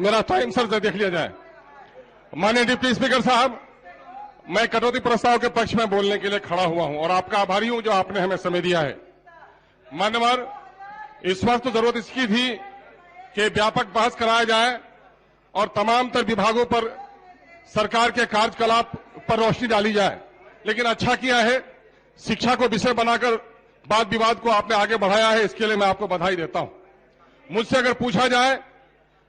मेरा time sir देख लिया जाए। माननीय डिप्टी स्पीकर साहब, मैं कटौती प्रस्ताव के पक्ष में बोलने के लिए खड़ा हुआ हूं और आपका आभारी हूं जो आपने हमें समय दिया है। मान्यवर, इस वक्त तो जरूरत इसकी थी कि व्यापक बहस कराया जाए और तमाम तर विभागों पर सरकार के कार्यकलाप पर रोशनी डाली जाए, लेकिन अच्छा किया है शिक्षा को विषय बनाकर वाद विवाद को आपने आगे बढ़ाया है, इसके लिए मैं आपको बधाई देता हूं। मुझसे अगर पूछा जाए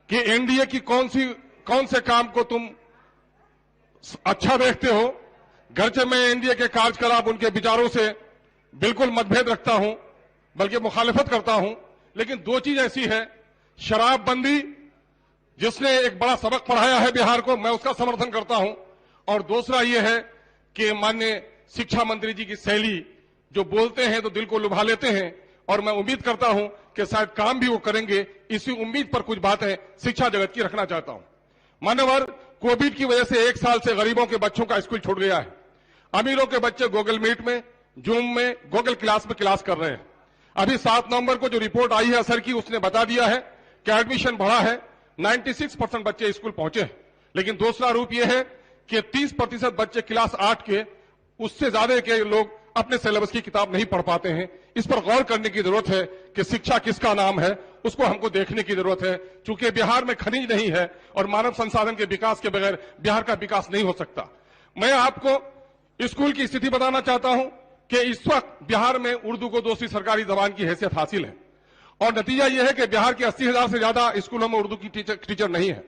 कि एनडीए की कौन से काम को तुम अच्छा देखते हो, गरचे मैं एनडीए के कार्यकलाप उनके विचारों से बिल्कुल मतभेद रखता हूं, बल्कि मुखालिफत करता हूं, लेकिन दो चीज ऐसी है, शराबबंदी जिसने एक बड़ा सबक पढ़ाया है बिहार को, मैं उसका समर्थन करता हूं, और दूसरा यह है कि माननीय शिक्षा मंत्री जी की शैली, जो बोलते हैं तो दिल को लुभा लेते हैं, और मैं उम्मीद करता हूं कि शायद काम भी वो करेंगे। इसी उम्मीद पर कुछ बातें शिक्षा जगत की रखना चाहता हूं। मान्यवर, कोविड की वजह से 1 साल से गरीबों के बच्चों का स्कूल छूट गया है। अमीरों के बच्चे गूगल मीट में, जूम में, गूगल क्लास में क्लास कर रहे हैं। अभी 7 नवंबर को जो रिपोर्ट आई है असर की, उसने बता दिया है कि एडमिशन बढ़ा है, 96% बच्चे स्कूल पहुंचे हैं। लेकिन दूसरा रूप यह है कि 30% बच्चे क्लास 8 के, उससे ज्यादा के लोग अपने सिलेबस की किताब नहीं पढ़ पाते हैं। इस पर गौर करने की जरूरत है कि शिक्षा किसका नाम है, उसको हमको देखने की जरूरत है। चूंकि बिहार में खनिज नहीं है और मानव संसाधन के विकास के बगैर बिहार का विकास नहीं हो सकता। मैं आपको स्कूल की स्थिति बताना चाहता हूं कि इस वक्त बिहार में उर्दू को दूसरी सरकारी जबान की हैसियत हासिल है, और नतीजा यह है कि बिहार के 80,000 से ज्यादा स्कूलों में उर्दू की टीचर नहीं है।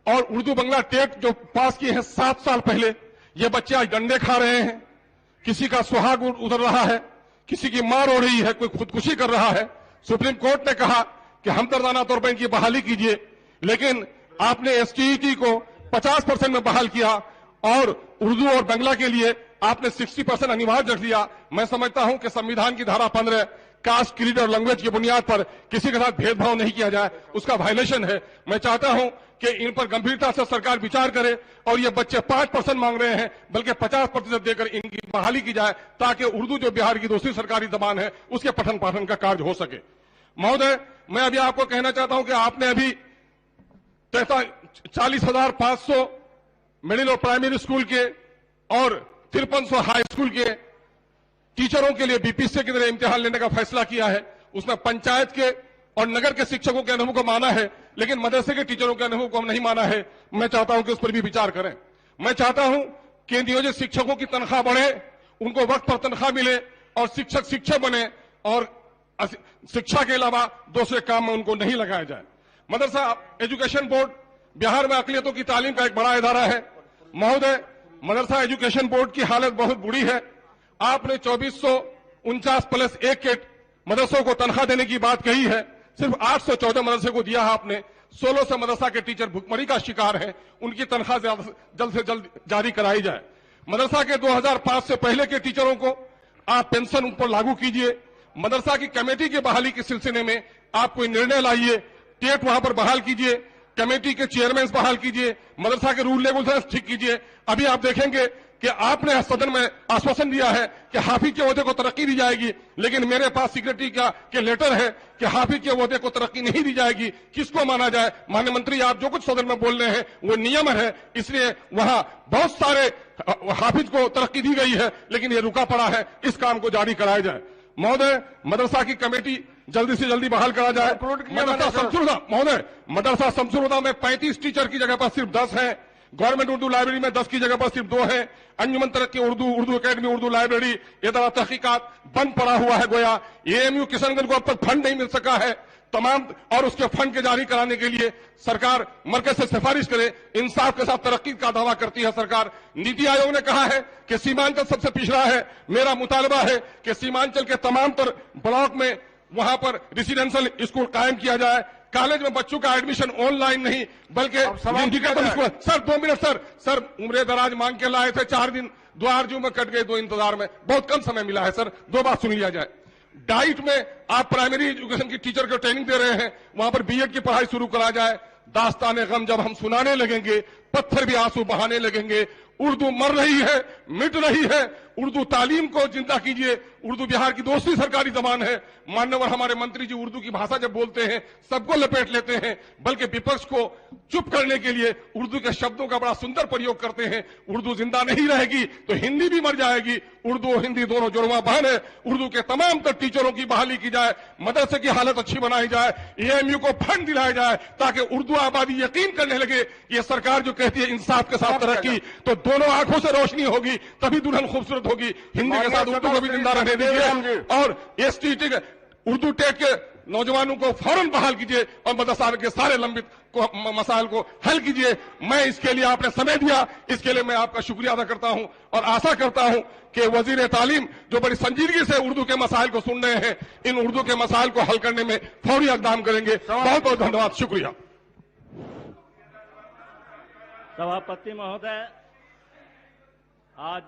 और उर्दू बंगला टेट जो पास किए हैं 7 साल पहले, ये बच्चे आज डंडे खा रहे हैं, किसी का सुहाग उतर रहा है, किसी की मार हो रही है, कोई खुदकुशी कर रहा है। सुप्रीम कोर्ट ने कहा कि हमदर्दाना तौर पर इनकी बहाली कीजिए, लेकिन आपने एसटीईटी को 50% में बहाल किया और उर्दू और बंगला के लिए आपने 60% अनिवार्य रख लिया। मैं समझता हूं कि संविधान की धारा 15 कास्ट, क्रीड और लैंग्वेज की बुनियाद पर किसी के साथ भेदभाव नहीं किया जाए, उसका वायलेशन है। मैं चाहता हूं कि इन पर गंभीरता से सरकार विचार करे और ये बच्चे 5% मांग रहे हैं, बल्कि 50% देकर इनकी बहाली की जाए, ताकि उर्दू जो बिहार की दूसरी सरकारी जबान है उसके पठन पाठन का कार्य हो सके। महोदय, मैं अभी आपको कहना चाहता हूं कि आपने अभी 40,500 मिडिल और प्राइमरी स्कूल के और 5300 हाई स्कूल के टीचरों के लिए बीपीएससी की तरह इम्तिहान लेने का फैसला किया है। उसमें पंचायत के और नगर के शिक्षकों के अनुभव को माना है, लेकिन मदरसे के टीचरों के अनुभव को हम नहीं माना है। मैं चाहता हूं कि उस पर भी विचार करें। मैं चाहता हूं कि नियोजित शिक्षकों की तनख्वाह बढ़े, उनको वक्त पर तनख्वाह मिले और शिक्षक बने, और शिक्षा के अलावा दूसरे काम में उनको नहीं लगाया जाए। मदरसा एजुकेशन बोर्ड बिहार में अकलियतों की तालीम का एक बड़ा इदारा है। महोदय, मदरसा एजुकेशन बोर्ड की हालत बहुत बुरी है। आपने 2449+1 के मदरसों को तनख्वाह देने की बात कही है, सिर्फ 814 मदरसे को दिया है आपने। 1600 मदरसा के टीचर भुखमरी का शिकार हैं, उनकी तनख्वाह जल्द से जल्द जारी कराई जाए। मदरसा के 2005 से पहले के टीचरों को आप पेंशन उन पर लागू कीजिए। मदरसा की कमेटी की बहाली के सिलसिले में आप कोई निर्णय लाइए, टेट वहां पर बहाल कीजिए, कमेटी के चेयरमैन बहाल कीजिए, मदरसा के रूल रेगुलेशंस ठीक कीजिए। अभी आप देखेंगे कि आपने सदन में आश्वासन दिया है कि हाफिज के ओहदे को तरक्की दी जाएगी, लेकिन मेरे पास सिक्योरिटी के लेटर है कि हाफिज के ओहदे को तरक्की नहीं दी जाएगी। किसको माना जाए? माननीय मंत्री, आप जो कुछ सदन में बोल रहे हैं वो नियम है, इसलिए वहां बहुत सारे हाफिज को तरक्की दी गई है, लेकिन ये रुका पड़ा है। इस मदरसा को जारी कराया जाए। महोदय, मदरसा की कमेटी जल्दी से जल्दी बहाल करा जाए। महोदय, मदरसा शमसुल में 35 टीचर की जगह पर सिर्फ 10 है। गवर्नमेंट उर्दू लाइब्रेरी में 10 की जगह पर सिर्फ 2 है। अंजुमन तरक्की उर्दू एकेडमी उर्दू लाइब्रेरी इदारा तहकीकात बंद पड़ा हुआ है गोया। एएमयू किशनगंज को अब तक फंड नहीं मिल सका है तमाम, और उसके फंड के जारी कराने के लिए सरकार मरकज से सिफारिश करे। इंसाफ के साथ तरक्की का दावा करती है सरकार। नीति आयोग ने कहा है कि सीमांचल सबसे पिछड़ा है। मेरा मुतालबा है कि सीमांचल के तमाम तर ब्लॉक में वहां पर रेसिडेंशियल स्कूल कायम किया जाए। कॉलेज में बच्चों का एडमिशन ऑनलाइन नहीं बल्कि सर 2 मिनट सर उम्र दराज मांग के लाए थे, 4 दिन 2 आरजू में कट गए, 2 इंतजार में, बहुत कम समय मिला है सर। 2 बात सुन लिया जाए। डाइट में आप प्राइमरी एजुकेशन की टीचर को ट्रेनिंग दे रहे हैं, वहां पर बीएड की पढ़ाई शुरू करा जाए। दास्ताने गम जब हम सुनाने लगेंगे, पत्थर भी आंसू बहाने लगेंगे। उर्दू मर रही है, मिट रही है, उर्दू तालीम को जिंदा कीजिए। उर्दू बिहार की दूसरी सरकारी जबान है। मान्यवर हमारे मंत्री जी उर्दू की भाषा जब बोलते हैं सबको लपेट लेते हैं, बल्कि विपक्ष को चुप करने के लिए उर्दू के शब्दों का बड़ा सुंदर प्रयोग करते हैं। उर्दू जिंदा नहीं रहेगी तो हिंदी भी मर जाएगी। उर्दू और हिंदी दोनों जुड़वा बहन है। उर्दू के तमाम तर टीचरों की बहाली की जाए, मदरसे की हालत अच्छी बनाई जाए, एएमयू को फंड दिलाया जाए ताकि उर्दू आबादी यकीन करने लगे कि ये सरकार जो कहती है इंसाफ के साथ तरक्की, तो दोनों आंखों से रोशनी होगी, तभी दुल्हन खूबसूरत होगी। हिंदी के साथ उर्दू को भी जिंदा रहने दीजिए और एसटीटी उर्दू टेक के नौजवानों को फौरन बहाल कीजिए और मदरसा के सारे लंबित मसाइल को हल कीजिए। मैं इसके लिए आपने समय दिया, इसके लिए मैं आपका शुक्रिया अदा करता हूं और आशा करता हूं कि वजीर तालीम जो बड़ी संजीदगी से उर्दू के मसाइल को सुन रहे हैं, इन उर्दू के मसाइल को हल करने में फौरी इक़दाम करेंगे। बहुत बहुत धन्यवाद, शुक्रिया। सभापति महोदय, आज